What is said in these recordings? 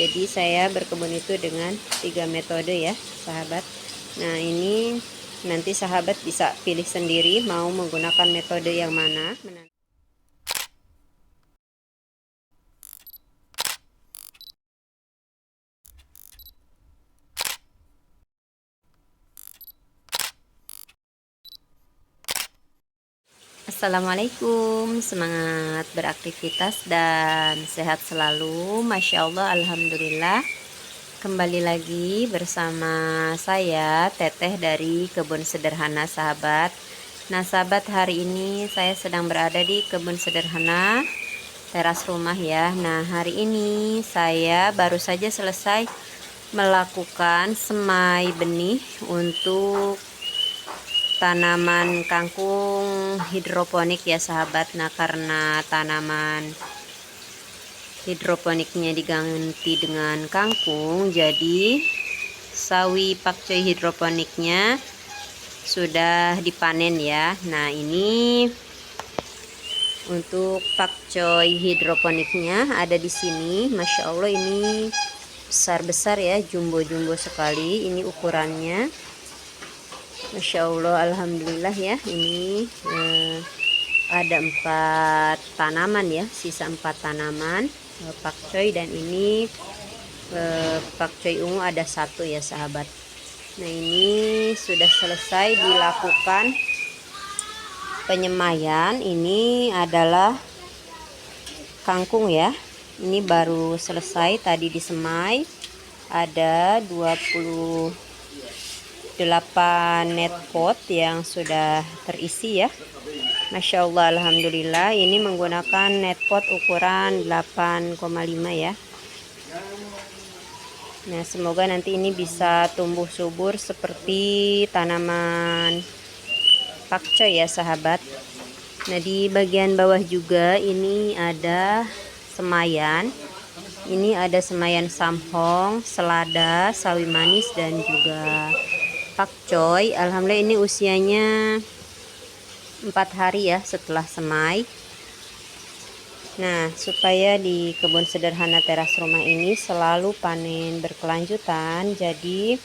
Jadi saya berkebun itu dengan 3 metode ya sahabat. Nah ini nanti sahabat bisa pilih sendiri mau menggunakan metode yang mana. Assalamualaikum, semangat beraktivitas dan sehat selalu. Masya Allah, Alhamdulillah. Kembali lagi bersama saya Teteh dari Kebun Sederhana sahabat. Nah sahabat, hari ini saya sedang berada di kebun sederhana teras rumah ya. Nah hari ini saya baru saja selesai melakukan semai benih untuk tanaman kangkung hidroponik ya sahabat. Nah karena tanaman hidroponiknya diganti dengan kangkung, jadi sawi pakcoy hidroponiknya sudah dipanen ya. Nah ini untuk pakcoy hidroponiknya ada di sini. Masya Allah ini besar-besar ya, jumbo-jumbo sekali ini ukurannya. Masya Allah, Alhamdulillah ya. Ini ada 4 tanaman ya, sisa 4 tanaman pakcoy, dan ini pakcoy ungu ada 1 ya sahabat. Nah ini sudah selesai dilakukan penyemaian. Ini adalah kangkung ya, ini baru selesai tadi disemai. Ada 28 net pot yang sudah terisi ya. Masya Allah, Alhamdulillah. Ini menggunakan net pot ukuran 8,5 ya. Nah semoga nanti ini bisa tumbuh subur seperti tanaman pakcoy ya sahabat. Nah di bagian bawah juga ini ada semayan. Ini ada semayan samhong, selada, sawi manis, dan juga pakcoy. Alhamdulillah ini usianya 4 hari ya setelah semai. Nah supaya di kebun sederhana teras rumah ini selalu panen berkelanjutan, jadi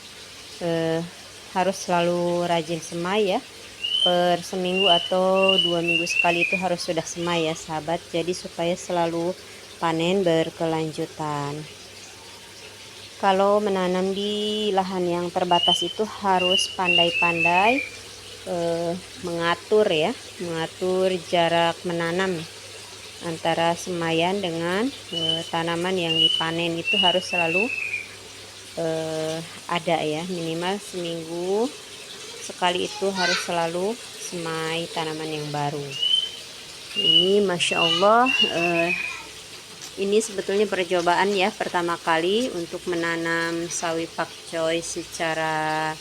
harus selalu rajin semai ya. Per seminggu atau 2 minggu sekali itu harus sudah semai ya sahabat. Jadi supaya selalu panen berkelanjutan. Kalau menanam di lahan yang terbatas itu harus pandai-pandai mengatur ya, mengatur jarak menanam antara semaian dengan tanaman yang dipanen. Itu harus selalu ada ya, minimal seminggu sekali itu harus selalu semai tanaman yang baru. Ini Masya Allah, ini sebetulnya percobaan ya, pertama kali untuk menanam sawi pakcoy secara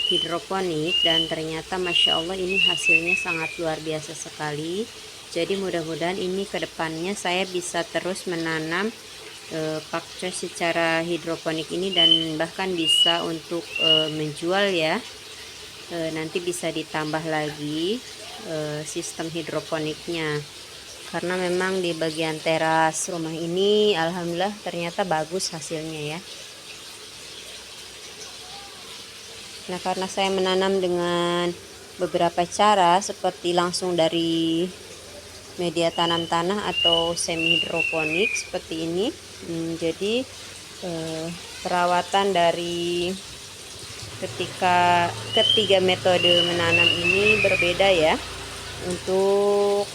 hidroponik, dan ternyata Masya Allah ini hasilnya sangat luar biasa sekali. Jadi mudah-mudahan ini kedepannya saya bisa terus menanam pakcoy secara hidroponik ini, dan bahkan bisa untuk menjual ya. Nanti bisa ditambah lagi sistem hidroponiknya, karena memang di bagian teras rumah ini alhamdulillah ternyata bagus hasilnya ya. Nah karena saya menanam dengan beberapa cara, seperti langsung dari media tanam tanah atau semi hidroponik seperti ini, jadi perawatan dari ketiga metode menanam ini berbeda ya. Untuk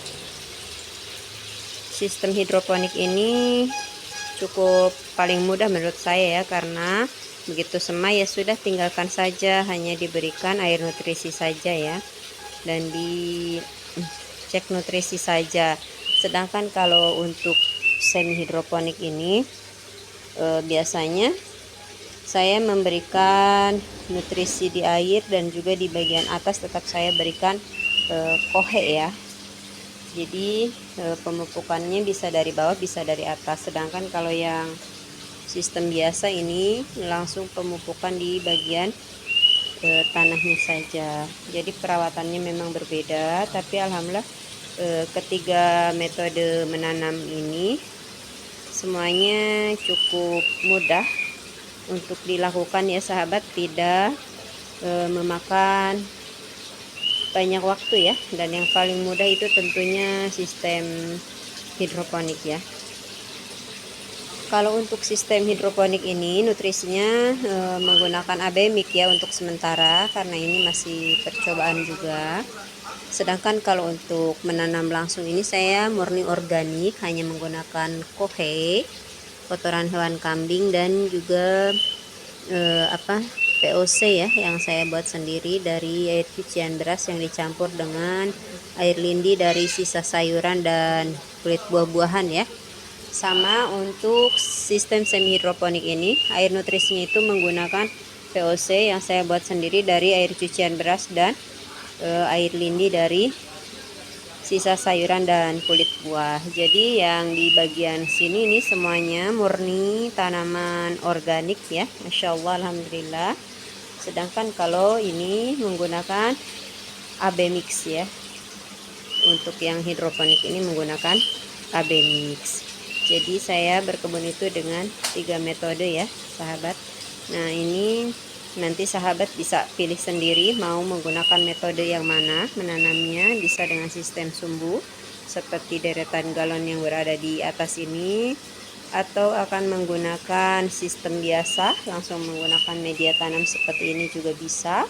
sistem hidroponik ini cukup paling mudah menurut saya ya, karena begitu semai ya sudah, tinggalkan saja, hanya diberikan air nutrisi saja ya, dan dicek nutrisi saja. Sedangkan kalau untuk semi hidroponik ini biasanya saya memberikan nutrisi di air, dan juga di bagian atas tetap saya berikan kohe ya. Jadi pemupukannya bisa dari bawah bisa dari atas. Sedangkan kalau yang sistem biasa ini langsung pemupukan di bagian tanahnya saja. Jadi perawatannya memang berbeda, tapi alhamdulillah ketiga metode menanam ini semuanya cukup mudah untuk dilakukan ya sahabat, tidak memakan banyak waktu ya. Dan yang paling mudah itu tentunya sistem hidroponik ya. Kalau untuk sistem hidroponik ini nutrisinya menggunakan abemik ya untuk sementara, karena ini masih percobaan juga. Sedangkan kalau untuk menanam langsung ini saya murni organik, hanya menggunakan kohe, kotoran hewan kambing, dan juga POC ya yang saya buat sendiri dari air cucian beras yang dicampur dengan air lindi dari sisa sayuran dan kulit buah-buahan ya. Sama untuk sistem semi hidroponik ini, air nutrisinya itu menggunakan POC yang saya buat sendiri dari air cucian beras dan air lindi dari sisa sayuran dan kulit buah. Jadi yang di bagian sini ini semuanya murni tanaman organik ya, Masya Allah, Alhamdulillah. Sedangkan kalau ini menggunakan AB mix ya. Untuk yang hidroponik ini menggunakan AB mix. Jadi saya berkebun itu dengan 3 metode ya sahabat. Nah ini nanti sahabat bisa pilih sendiri mau menggunakan metode yang mana menanamnya. Bisa dengan sistem sumbu seperti deretan galon yang berada di atas ini, atau akan menggunakan sistem biasa langsung menggunakan media tanam seperti ini juga bisa.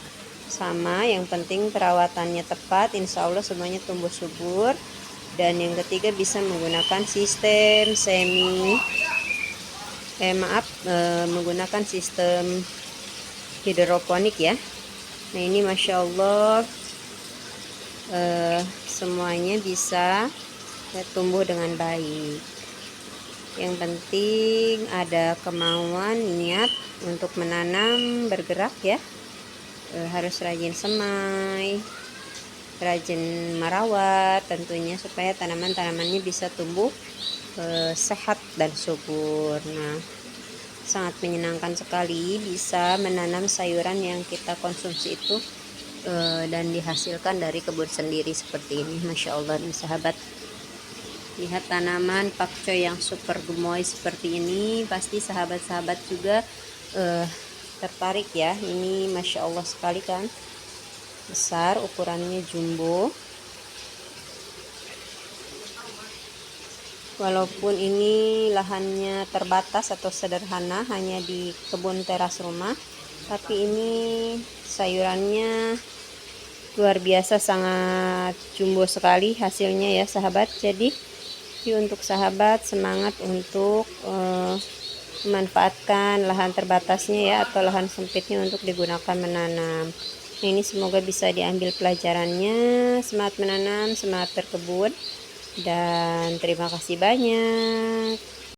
Sama, yang penting perawatannya tepat, insya Allah semuanya tumbuh subur. Dan yang ketiga bisa menggunakan sistem menggunakan sistem hidroponik ya. Nah ini Masya Allah semuanya bisa tumbuh dengan baik. Yang penting ada kemauan, niat untuk menanam, bergerak ya. Harus rajin semai, rajin merawat tentunya supaya tanaman-tanamannya bisa tumbuh sehat dan subur. Nah sangat menyenangkan sekali bisa menanam sayuran yang kita konsumsi itu dan dihasilkan dari kebun sendiri seperti ini. Masya Allah nih sahabat, lihat tanaman pakcoy yang super gemoy seperti ini, pasti sahabat-sahabat juga tertarik ya. Ini Masya Allah sekali kan, besar, ukurannya jumbo. Walaupun ini lahannya terbatas atau sederhana, hanya di kebun teras rumah, tapi ini sayurannya luar biasa, sangat jumbo sekali hasilnya ya sahabat. Jadi untuk sahabat semangat untuk memanfaatkan lahan terbatasnya ya, atau lahan sempitnya untuk digunakan menanam. Nah, ini semoga bisa diambil pelajarannya. Semangat menanam, semangat berkebun, dan terima kasih banyak.